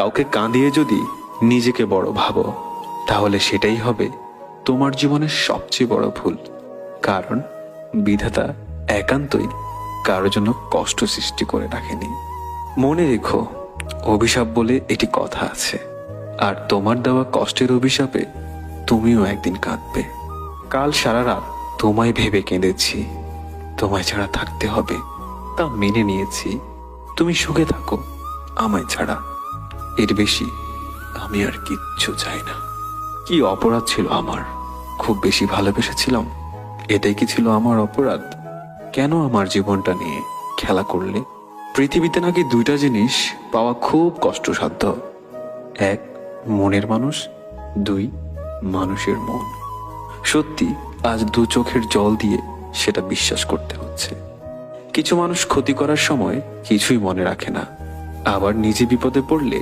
কাউকে কাঁদিয়ে যদি নিজেকে বড় ভাবো, তাহলে সেটাই হবে তোমার জীবনের সবচেয়ে বড় ভুল। কারণ বিধাতা একান্তই কারোর জন্য কষ্ট সৃষ্টি করে রাখেনি। মনে রেখো, অভিশাপ বলে এটি কথা আছে, আর তোমার দেওয়া কষ্টের অভিশাপে তুমিও একদিন কাঁদবে। কাল সারা রাত তোমায় ভেবে কেঁদেছি, তোমায় ছাড়া থাকতে হবে তা মেনে নিয়েছি। তুমি সুখে থাকো আমায় ছাড়া, এর বেশি আমি আর কিচ্ছু চাই না। কি অপরাধ ছিল আমার? খুব বেশি ভালোবেসেছিলাম, এটাই কি ছিল আমার অপরাধ? কেন আমার জীবনটা নিয়ে খেলা করলে? পৃথিবীতে নাকি দুইটা জিনিস পাওয়া খুব কষ্টসাধ্য, এক মনের মানুষ, দুই মানুষের মন। সত্যি আজ দু চোখের জল দিয়ে সেটা বিশ্বাস করতে হচ্ছে। কিছু মানুষ ক্ষতি করার সময় কিছুই মনে রাখে না, আবার নিজে বিপদে পড়লে